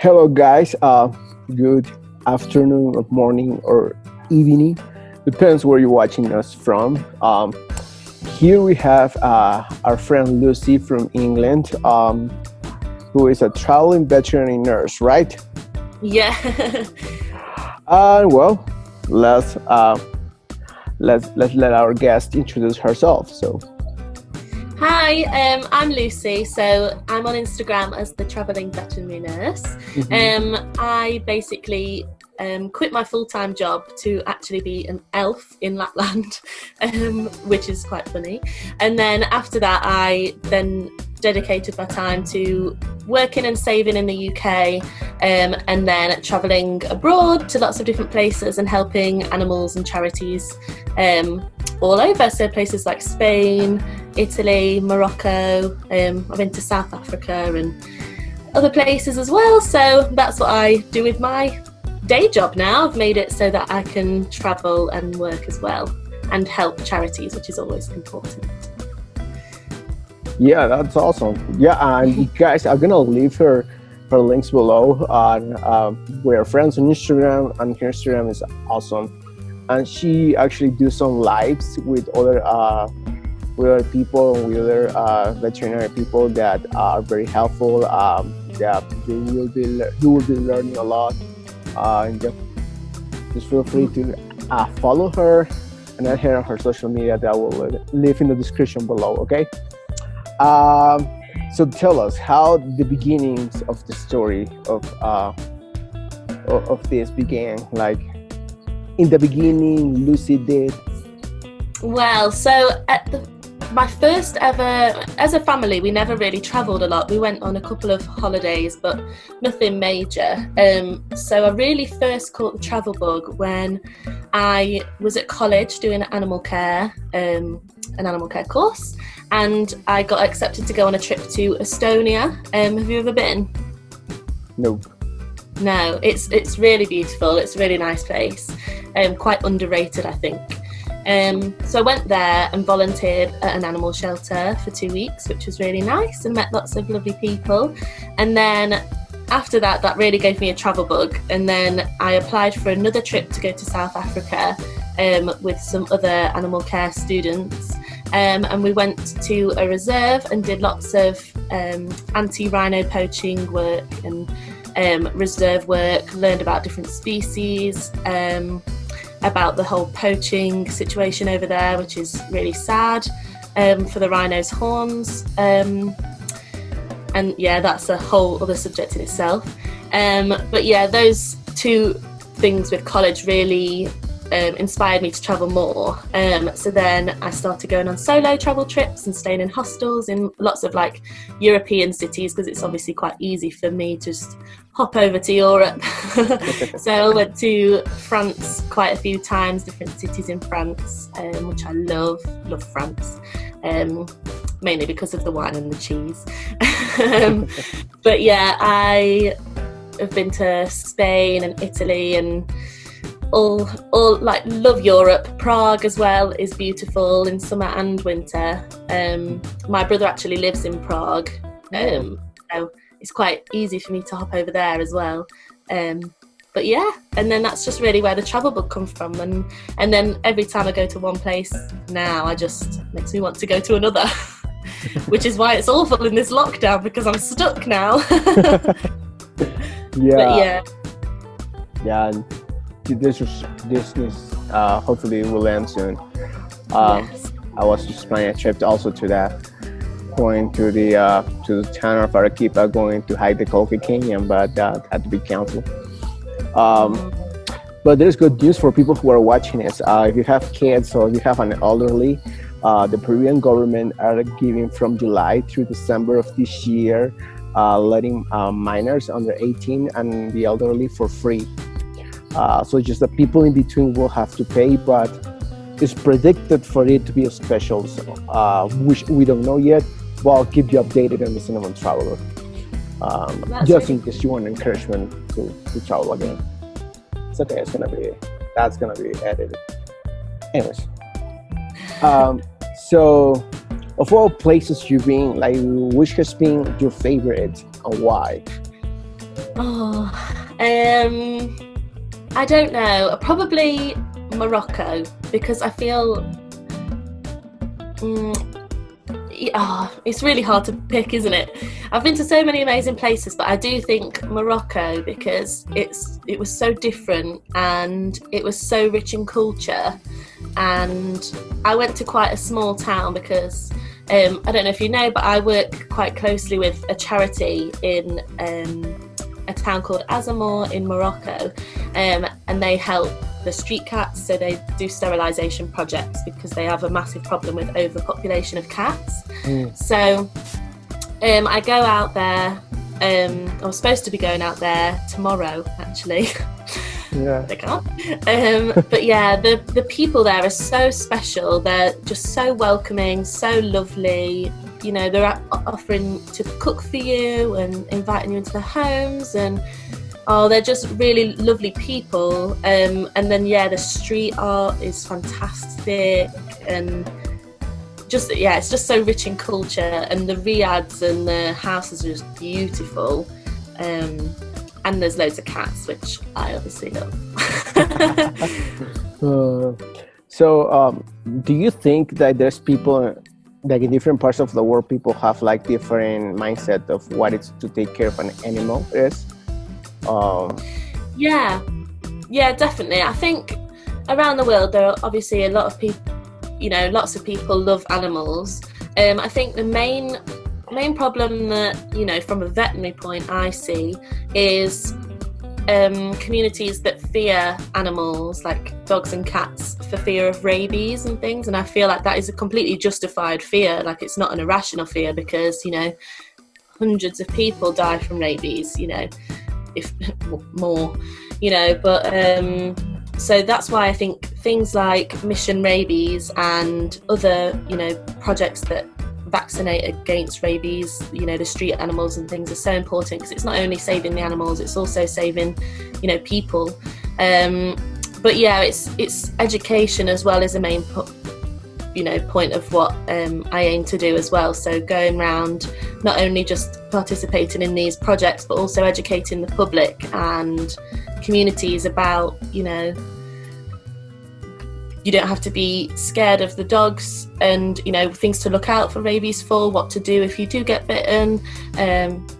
Hello, guys. Good afternoon, or morning, or evening. Depends where you're watching us from. Here we have our friend Lucy from England, who is a traveling veterinary nurse, right? Yeah. Well, let's let our guest introduce herself. So. Hi, I'm Lucy. So I'm on Instagram as the Travelling Veterinary Nurse. I basically quit my full-time job to actually be an elf in Lapland, which is quite funny. And then after that, I then dedicated my time to working and saving in the UK, and then travelling abroad to lots of different places and helping animals and charities all over. So places like Spain, Italy, Morocco. I've been to South Africa and other places as well. So that's what I do with my day job now. I've made it so that I can travel and work as well and help charities, which is always important. Yeah, that's awesome. Yeah, and you guys are gonna leave her links below. We're friends on Instagram, and her Instagram is awesome. And she actually do some lives with other people and with other veterinary people that are very helpful. Yeah, you will be learning a lot. And just feel free to follow her and add her on her social media. That will leave in the description below. Okay. So tell us how the beginnings of the story of this began. Like in the beginning, Lucy did. Well, so my first ever, as a family, we never really travelled a lot. We went on a couple of holidays, but nothing major. So I really first caught the travel bug when I was at college doing an animal care course, and I got accepted to go on a trip to Estonia. Have you ever been? Nope. No, it's really beautiful. It's a really nice place. Quite underrated, I think. So I went there and volunteered at an animal shelter for 2 weeks, which was really nice, and met lots of lovely people. And then after that really gave me a travel bug. And then I applied for another trip to go to South Africa with some other animal care students. And we went to a reserve and did lots of anti-rhino poaching work and reserve work, learned about different species, about the whole poaching situation over there, which is really sad for the rhino's horns. And yeah, that's a whole other subject in itself. But yeah, those two things with college really inspired me to travel more. So then I started going on solo travel trips and staying in hostels in lots of like European cities, because it's obviously quite easy for me to just hop over to Europe. So I went to France quite a few times, different cities in France, which I love France, mainly because of the wine and the cheese. But yeah, I have been to Spain and Italy and all like love Europe. Prague as well is beautiful in summer and winter. My brother actually lives in Prague, so it's quite easy for me to hop over there as well. But yeah, and then that's just really where the travel bug comes from. And then every time I go to one place now, I just makes me want to go to another, which is why it's awful in this lockdown, because I'm stuck now. Yeah. But yeah. Yeah. And this hopefully will end soon. Yes. I was just planning a trip also to that, going to the town of Arequipa, going to hike the Colca Canyon, but that had to be canceled. But there's good news for people who are watching this. If you have kids or if you have an elderly, the Peruvian government are giving from July through December of this year, letting minors under 18 and the elderly for free. So just the people in between will have to pay, but it's predicted for it to be a special, which we don't know yet. But I'll keep you updated on the Cinnamon Traveler, just in case you want encouragement to travel again. It's okay. That's gonna be edited. Anyways, so of all places you've been, like which has been your favorite and why? Oh, I don't know. Probably Morocco, because I feel it's really hard to pick, isn't it? I've been to so many amazing places, but I do think Morocco, because it was so different and it was so rich in culture. And I went to quite a small town because I don't know if you know, but I work quite closely with a charity in a town called Azamor in Morocco, and they help the street cats. So they do sterilisation projects because they have a massive problem with overpopulation of cats. So I go out there. I was supposed to be going out there tomorrow, actually. Yeah. They can't. But yeah, the people there are so special. They're just so welcoming, so lovely. You know, they're offering to cook for you and inviting you into their homes, and they're just really lovely people. And then the street art is fantastic, and it's just so rich in culture, and the riads and the houses are just beautiful. And there's loads of cats, which I obviously love. So do you think that there's people, like in different parts of the world, people have like different mindset of what it's to take care of an animal is? Yeah, definitely. I think around the world there are obviously a lot of people, lots of people love animals. I think the main problem that, from a veterinary point I see is communities that fear animals like dogs and cats for fear of rabies and things, and I feel like that is a completely justified fear. Like, it's not an irrational fear, because hundreds of people die from rabies, if more, but so that's why I think things like Mission Rabies and other projects that vaccinate against rabies, the street animals and things, are so important, because it's not only saving the animals, it's also saving people. But yeah, it's education as well as a main point of what I aim to do as well. So going around, not only just participating in these projects, but also educating the public and communities about you don't have to be scared of the dogs, and things to look out for rabies for, what to do if you do get bitten, and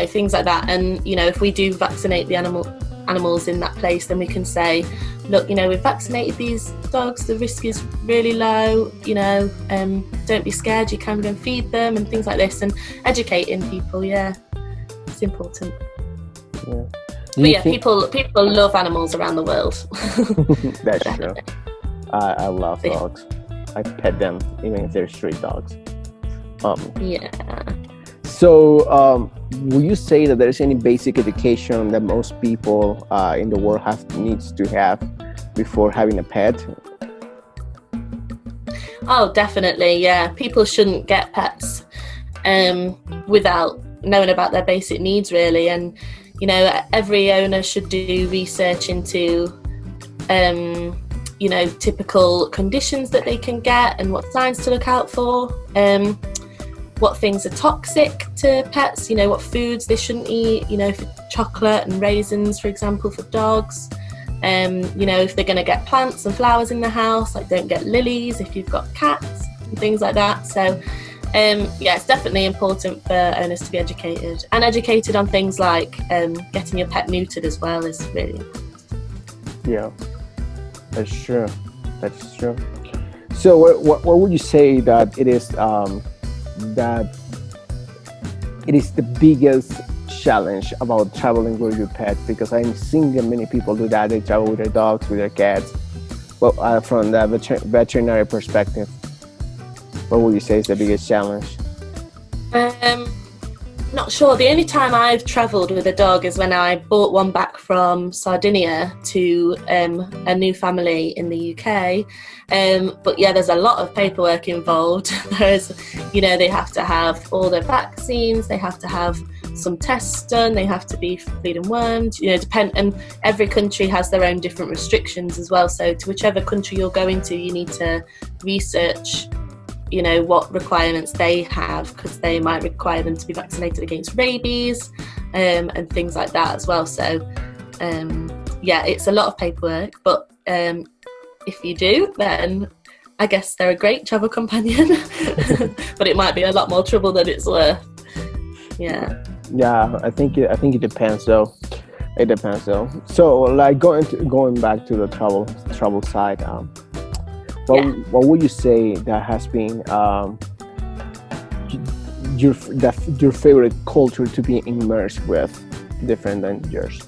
things like that. And if we do vaccinate the animals in that place, then we can say, look, we've vaccinated these dogs, the risk is really low, don't be scared, you can go and feed them, and things like this, and educating people. It's important. People love animals around the world. That's true. I love dogs. I pet them, even if they're street dogs. So, will you say that there's any basic education that most people in the world needs to have before having a pet? Oh, definitely. Yeah, people shouldn't get pets without knowing about their basic needs, really. And every owner should do research into typical conditions that they can get, and what signs to look out for, what things are toxic to pets, what foods they shouldn't eat, for chocolate and raisins, for example, for dogs. If they're going to get plants and flowers in the house, like don't get lilies if you've got cats and things like that. So it's definitely important for owners to be educated, and educated on things like getting your pet neutered as well is really important. Yeah. That's true. So what would you say that it is the biggest challenge about traveling with your pet? Because I'm seeing many people do that. They travel with their dogs, with their cats. Well, from the veterinary perspective, what would you say is the biggest challenge? Not sure. The only time I've travelled with a dog is when I bought one back from Sardinia to a new family in the UK. But yeah, there's a lot of paperwork involved. They have to have all their vaccines, they have to have some tests done, they have to be flea and wormed, and every country has their own different restrictions as well. So to whichever country you're going to, you need to research what requirements they have, because they might require them to be vaccinated against rabies, and things like that as well. So yeah, it's a lot of paperwork, but if you do, then I guess they're a great travel companion. But it might be a lot more trouble than it's worth. Yeah. Yeah, I think it depends though. It depends though. So like going back to the travel side, what would you say that has been your favorite culture to be immersed with, different than yours?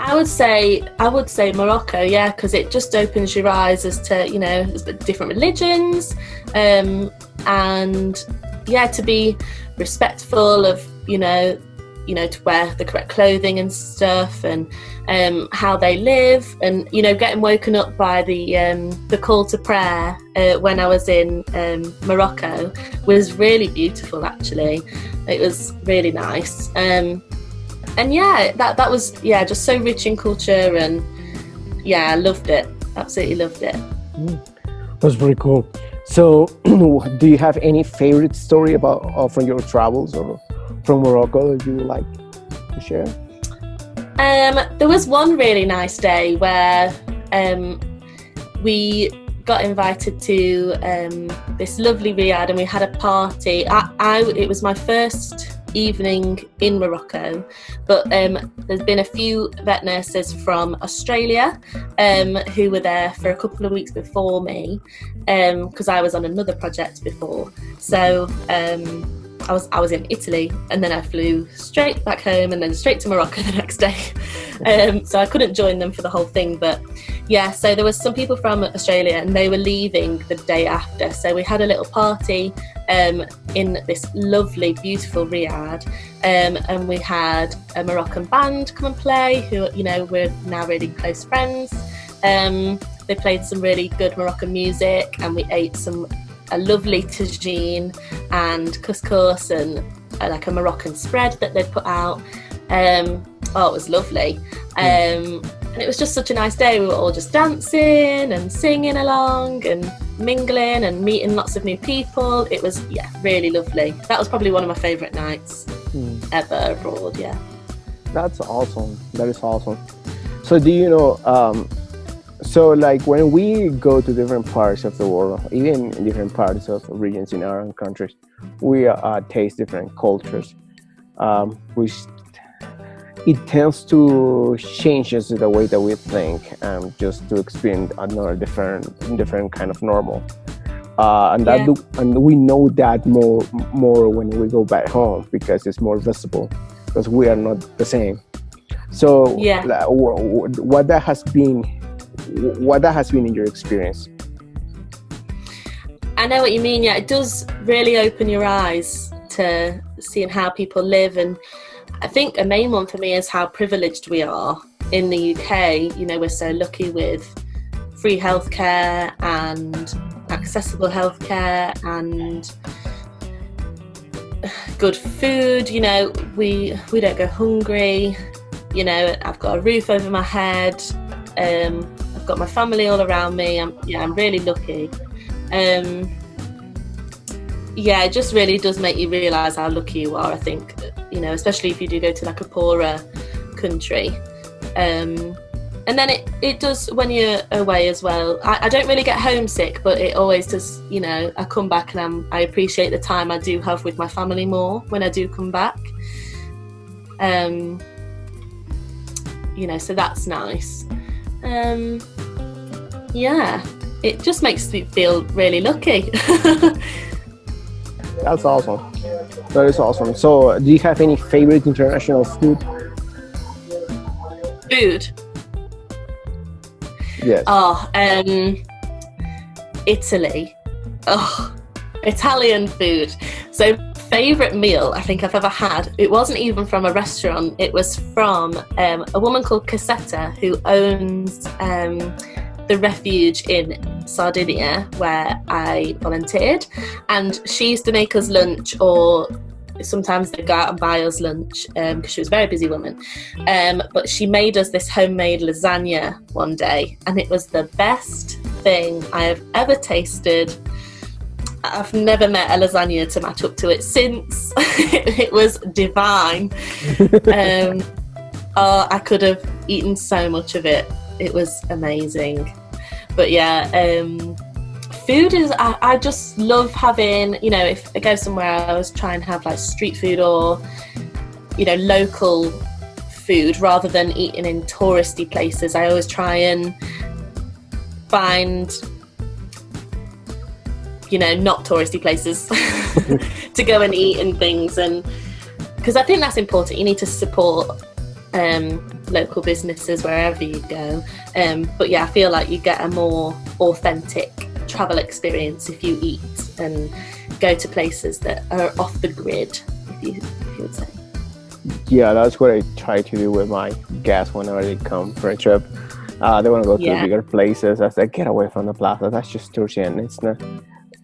I would say Morocco, yeah, because it just opens your eyes as to, you know, different religions, and yeah, to be respectful of, you know, to wear the correct clothing and stuff, and how they live, and, you know, getting woken up by the call to prayer when I was in Morocco was really beautiful. Actually, it was really nice. And yeah, that was, yeah, just so rich in culture, and yeah, I loved it. Absolutely loved it. That's pretty cool. So, do you have any favorite story about from your travels or from Morocco that you would like to share? There was one really nice day where we got invited to this lovely riad, and we had a party. It was my first evening in Morocco, but there's been a few vet nurses from Australia who were there for a couple of weeks before me, because I was on another project before. So I was in Italy, and then I flew straight back home and then straight to Morocco the next day. So I couldn't join them for the whole thing, but yeah, so there was some people from Australia, and they were leaving the day after. So we had a little party in this lovely, beautiful riad, and we had a Moroccan band come and play, who, you know, we're now really close friends. They played some really good Moroccan music, and we ate a lovely tagine and couscous, and like a Moroccan spread that they'd put out. Oh, it was lovely. And it was just such a nice day. We were all just dancing and singing along and mingling and meeting lots of new people. It was, yeah, really lovely. That was probably one of my favourite nights ever abroad, yeah. That's awesome. That is awesome. So do you know, so like when we go to different parts of the world, even in different parts of regions in our own countries, we taste different cultures, which it tends to change us the way that we think, just to experience another different kind of normal. And we know that more when we go back home, because it's more visible, because we are not the same. So what that has been in your experience? I know what you mean. Yeah, it does really open your eyes to seeing how people live, and I think a main one for me is how privileged we are in the UK. You know, we're so lucky with free healthcare and accessible healthcare and good food. You know, we don't go hungry. You know, I've got a roof over my head. I've got my family all around me. I'm really lucky. Yeah, it just really does make you realise how lucky you are, I think, you know, especially if you do go to like a poorer country. And then it does when you're away as well. I don't really get homesick, but it always does, you know, I come back and I appreciate the time I do have with my family more when I do come back. You know, so that's nice. Yeah, it just makes me feel really lucky. That's awesome. That is awesome. So, do you have any favorite international food? Food? Yes. Oh, Italy. Oh, Italian food. So, favorite meal I think I've ever had, it wasn't even from a restaurant. It was from a woman called Cassetta, who owns the refuge in Sardinia where I volunteered, and she used to make us lunch, or sometimes they'd go out and buy us lunch, because she was a very busy woman, but she made us this homemade lasagna one day, and it was the best thing I have ever tasted. I've never met a lasagna to match up to it since. It was divine. I could have eaten so much of it. It was amazing. But yeah, food is, I just love having, you know, if I go somewhere, I always try and have like street food or, you know, local food rather than eating in touristy places. I always try and find, you know, not touristy places to go and eat and things. And because I think that's important, you need to support local businesses wherever you go. But yeah, I feel like you get a more authentic travel experience if you eat and go to places that are off the grid, if you would say. Yeah, that's what I try to do with my guests whenever they come for a trip. They want to go to the bigger places. I say, get away from the plaza. That's just touristy, and it's not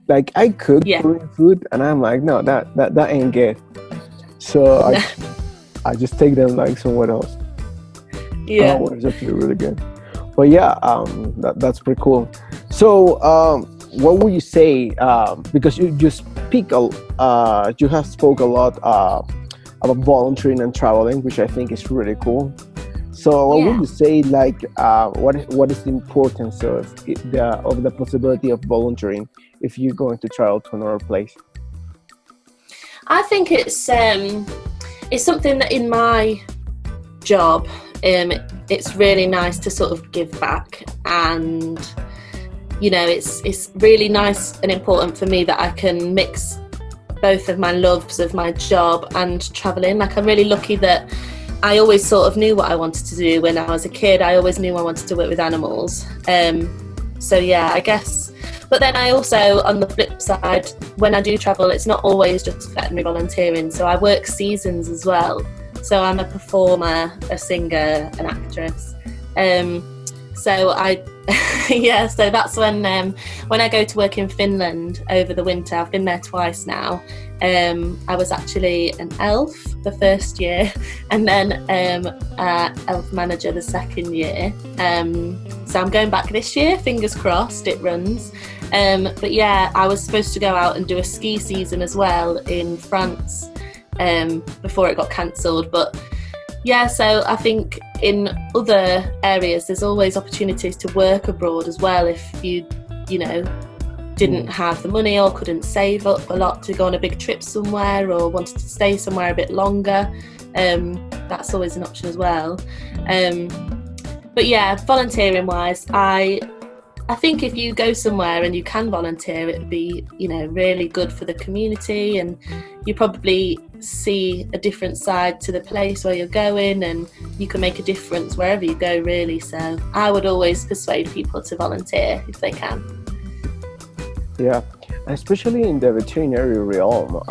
like I cook Korean food, and I'm like, no, that ain't good. So I just take them like somewhere else. Yeah, it's actually really good. But yeah, that's pretty cool. So, what would you say? Because you you have spoke a lot about volunteering and traveling, which I think is really cool. So, what would you say? Like, what is the importance of the possibility of volunteering if you're going to travel to another place? I think it's something that in my job, it's really nice to sort of give back, and you know, it's really nice and important for me that I can mix both of my loves of my job and traveling. Like, I'm really lucky that I always sort of knew what I wanted to do when I was a kid. I always knew I wanted to work with animals. So yeah, I guess. But then I also, on the flip side, when I do travel, it's not always just veterinary volunteering. So I work seasons as well. So I'm a performer, a singer, an actress. So so that's when I go to work in Finland over the winter. I've been there twice now. I was actually an elf the first year, and then elf manager the second year. So I'm going back this year, fingers crossed it runs. But yeah, I was supposed to go out and do a ski season as well in France before it got cancelled. But yeah, so I think in other areas there's always opportunities to work abroad as well if you know, didn't have the money or couldn't save up a lot to go on a big trip somewhere or wanted to stay somewhere a bit longer. That's always an option as well. But yeah, volunteering wise, I think if you go somewhere and you can volunteer, it would be, you know, really good for the community, and you probably see a different side to the place where you're going, and you can make a difference wherever you go, really. So I would always persuade people to volunteer if they can. Yeah, especially in the veterinary realm,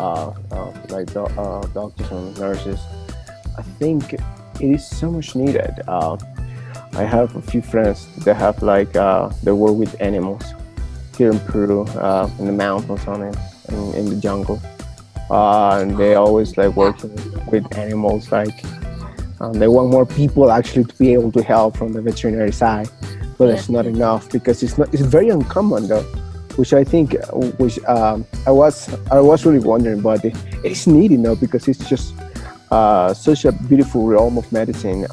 like doctors and nurses, I think it is so much needed. I have a few friends that have they work with animals here in Peru, in the mountains in the jungle, and they always like working with animals. They want more people actually to be able to help from the veterinary side, but it's not enough because it's very uncommon though. Which I think, I was really wondering, but it is needed now because it's just such a beautiful realm of medicine.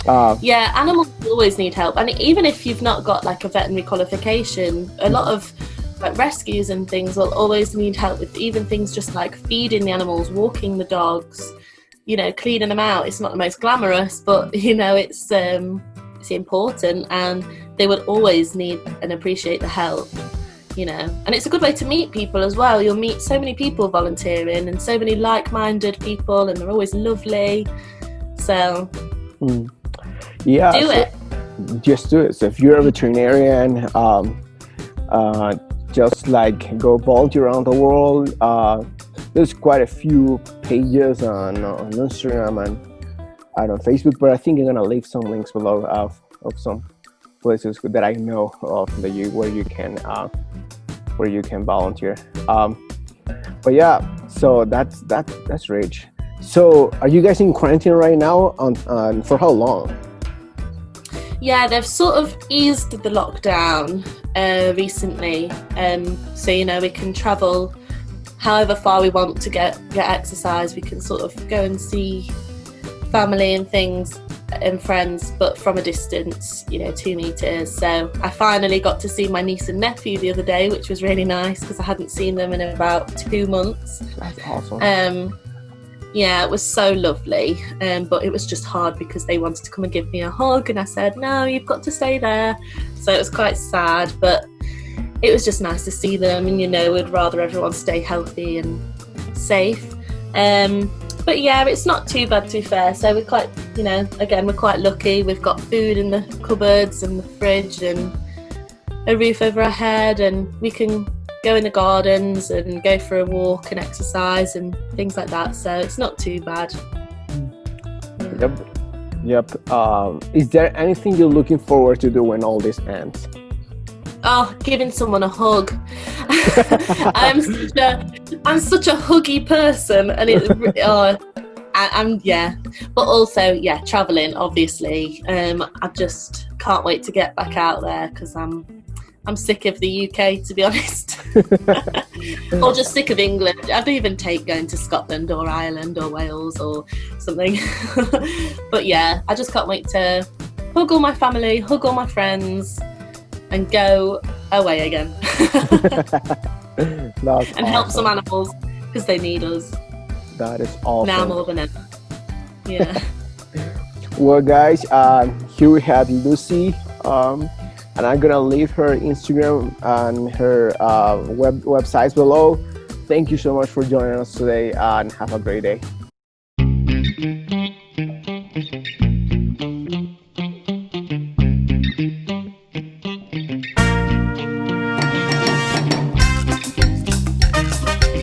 Animals always need help, and even if you've not got like a veterinary qualification, a lot of like rescues and things will always need help with even things just like feeding the animals, walking the dogs, you know, cleaning them out. It's not the most glamorous, but you know, it's important, and they will always need and appreciate the help, you know. And it's a good way to meet people as well. You'll meet so many people volunteering and so many like-minded people, and they're always lovely. So just do it. So if you're a veterinarian, just like go volunteer around the world. There's quite a few pages on Instagram and on Facebook, but I think I'm gonna leave some links below of some places that I know of where you can volunteer. But yeah, so that's rich. So are you guys in quarantine right now? For how long? Yeah, they've sort of eased the lockdown recently, so we can travel however far we want to get exercise. We can sort of go and see family and things and friends, but from a distance, 2 meters. So I finally got to see my niece and nephew the other day, which was really nice because I hadn't seen them in about 2 months. That's awesome. Yeah, it was so lovely, but it was just hard because they wanted to come and give me a hug, and I said, no, you've got to stay there. So it was quite sad, but it was just nice to see them, and we'd rather everyone stay healthy and safe. But yeah, it's not too bad, to be fair. So we're quite, again, we're quite lucky. We've got food in the cupboards and the fridge and a roof over our head, and we can go in the gardens and go for a walk and exercise and things like that. So it's not too bad. Yep. Is there anything you're looking forward to do when all this ends? Oh, giving someone a hug. I'm such a huggy person, and but also traveling, obviously. I just can't wait to get back out there because I'm sick of the UK, to be honest. Or just sick of England. I'd even take going to Scotland or Ireland or Wales or something. But yeah, I just can't wait to hug all my family, hug all my friends, and go away again. And awesome. Help some animals because they need us. That is awesome. Now more than ever. Yeah. Well, guys, here we have Lucy. And I'm gonna leave her Instagram and her websites below. Thank you so much for joining us today, and have a great day.